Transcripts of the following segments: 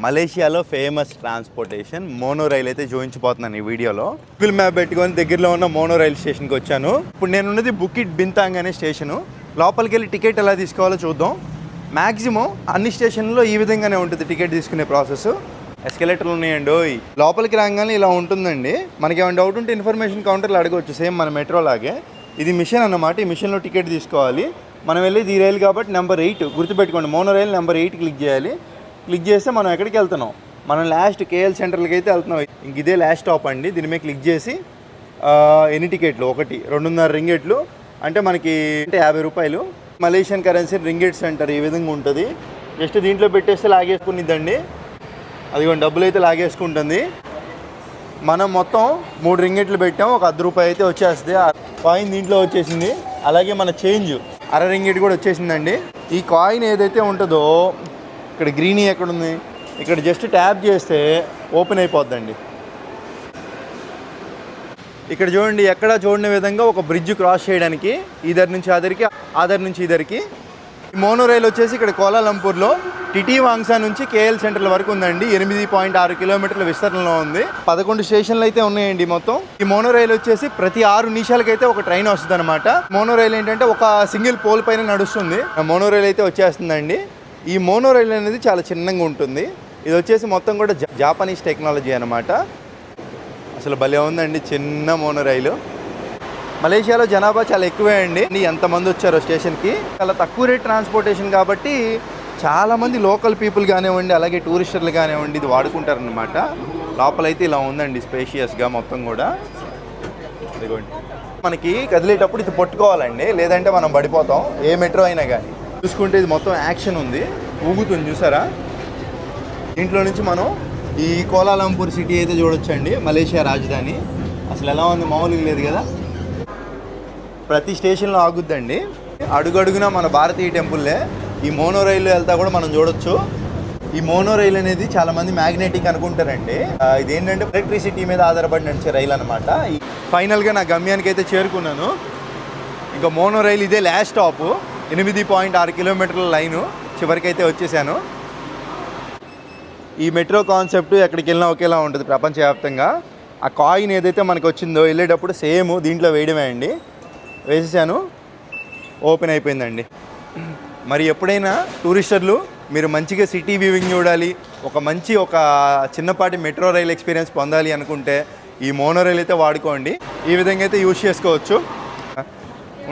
మలేషియాలో famous transportation mono rail అయితే చూపించబోతున్నాను ఈ వీడియోలో. గూగుల్ మ్యాప్ పెట్టుకొని దగ్గరలో ఉన్న మోనో రైల్ స్టేషన్కి వచ్చాను. ఇప్పుడు నేను ఉన్నది బుకిట్ బింతాంగ్ అనే స్టేషను. లోపలికి వెళ్ళి టికెట్ ఎలా తీసుకోవాలో చూద్దాం. మ్యాక్సిమం అన్ని స్టేషన్లో ఈ విధంగానే ఉంటుంది టికెట్ తీసుకునే ప్రాసెస్. ఎస్కలేటర్లు ఉన్నాయండి. లోపలికి రాగానే ఇలా ఉంటుందండి. మనకి ఏమైనా డౌట్ ఉంటే ఇన్ఫర్మేషన్ కౌంటర్లో అడగవచ్చు, సేమ్ మన మెట్రో లాగే. ఇది మిషన్ అన్నమాట. ఈ మిషన్లో టికెట్ తీసుకోవాలి. మనం వెళ్ళేది ఈ రైలు కాబట్టి నెంబర్ 8 గుర్తుపెట్టుకోండి. మోనో రైల్ నెంబర్ 8 క్లిక్ చేయాలి. క్లిక్ చేస్తే మనం ఎక్కడికి వెళ్తున్నాం, మనం లాస్ట్ కేఎల్ సెంట్రల్కి అయితే వెళ్తున్నాం. ఇంక ఇదే లాస్ట్ స్టాప్ అండి. దీని మీద క్లిక్ చేసి ఎన్ని టికెట్లు, 1 2.5 రింగెట్లు అంటే మనకి అంటే 50 రూపాయలు. మలేషియన్ కరెన్సీ రింగెట్ సెంటర్ ఈ విధంగా ఉంటుంది. జస్ట్ దీంట్లో పెట్టేస్తే లాగేసుకునిద్దండి. అదిగోండి డబ్బులు అయితే లాగేసుకుంటుంది. మనం మొత్తం 3 రింగెట్లు పెట్టాం, ఒక 10 రూపాయలు అయితే వచ్చేస్తుంది. కాయిన్ దీంట్లో వచ్చేసింది. అలాగే మన చేంజ్ అర రింగెట్ కూడా వచ్చేసిందండి. ఈ కాయిన్ ఏదైతే ఉంటుందో ఇక్కడ గ్రీనీ ఎక్కడ ఉంది, ఇక్కడ జస్ట్ ట్యాప్ చేస్తే ఓపెన్ అయిపోద్దండి. ఇక్కడ చూడండి, ఎక్కడ చూడని విధంగా ఒక బ్రిడ్జ్ క్రాస్ చేయడానికి ఈదర్ నుంచి ఆదరికి, ఆదర్ నుంచి ఈదరికి. ఈ మోనో రైల్ వచ్చేసి ఇక్కడ కోలాలంపూర్లో టిటివాంగ్సా నుంచి కేఎల్ సెంట్రల్ వరకు ఉందండి. 8.6 కిలోమీటర్ల విస్తరణలో ఉంది. 11 స్టేషన్లు అయితే ఉన్నాయండి మొత్తం. ఈ మోనో రైల్ వచ్చేసి ప్రతి 6 నిమిషాలకైతే ఒక ట్రైన్ వస్తుంది అనమాట. మోనో రైల్ ఏంటంటే ఒక సింగిల్ పోల్ పైన నడుస్తుంది. మోనో రైల్ అయితే వచ్చేస్తుందండి. ఈ మోనో రైల్ అనేది చాలా చిన్నగా ఉంటుంది. ఇది వచ్చేసి మొత్తం కూడా జాపనీస్ టెక్నాలజీ అనమాట. అసలు భలే ఉందండి చిన్న మోనో రైలు. మలేషియాలో జనాభా చాలా ఎక్కువే అండి. ఎంతమంది వచ్చారో స్టేషన్కి. చాలా తక్కువ రేట్ ట్రాన్స్పోర్టేషన్ కాబట్టి చాలామంది లోకల్ పీపుల్ కానివ్వండి, అలాగే టూరిస్టర్లు కానివ్వండి ఇది వాడుకుంటారనమాట. లోపలైతే ఇలా ఉందండి స్పేషియస్గా మొత్తం కూడా. ఇదిగోండి, మనకి కదిలేటప్పుడు ఇది పట్టుకోవాలండి, లేదంటే మనం పడిపోతాం. ఏ మెట్రో అయినా కానీ చూసుకుంటే ఇది మొత్తం యాక్షన్ ఉంది, ఊగుతుంది చూసారా. దీంట్లో నుంచి మనం ఈ కోలాలంపూర్ సిటీ అయితే చూడొచ్చండి, మలేషియా రాజధాని. అసలు ఎలా ఉంది, మామూలుగా లేదు కదా. ప్రతి స్టేషన్లో ఆగుద్దండి. అడుగడుగున మన భారతీయ టెంపుల్లే. ఈ మోనో రైలు వెళ్తా కూడా మనం చూడొచ్చు. ఈ మోనో రైలు అనేది చాలామంది మ్యాగ్నెటిక్ అనుకుంటారండి. ఇదేంటంటే ఎలక్ట్రిసిటీ మీద ఆధారపడి నడిచే రైలు అనమాట. ఫైనల్గా నా గమ్యానికి అయితే చేరుకున్నాను. ఇంకా మోనో రైలు ఇదే లాస్ట్ స్టాప్. 8.6 కిలోమీటర్ల లైను చివరికైతే వచ్చేసాను. ఈ మెట్రో కాన్సెప్ట్ ఎక్కడికి వెళ్ళినా ఒకేలా ఉంటుంది ప్రపంచవ్యాప్తంగా. ఆ కాయిన్ ఏదైతే మనకు వచ్చిందో వెళ్ళేటప్పుడు సేమ్ దీంట్లో వేయడమే అండి. వేసేసాను, ఓపెన్ అయిపోయిందండి. మరి ఎప్పుడైనా టూరిస్టర్లు మీరు మంచిగా సిటీ వ్యూవింగ్ చూడాలి, ఒక చిన్నపాటి మెట్రో రైల్ ఎక్స్పీరియన్స్ పొందాలి అనుకుంటే ఈ మోనో రైల్ అయితే వాడుకోండి. ఈ విధంగా అయితే యూజ్ చేసుకోవచ్చు.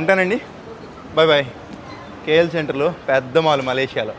ఉంటానండి, బాయ్ బాయ్. కేఎల్ సెంటర్లో పెద్ద మాల్ మలేషియాలో.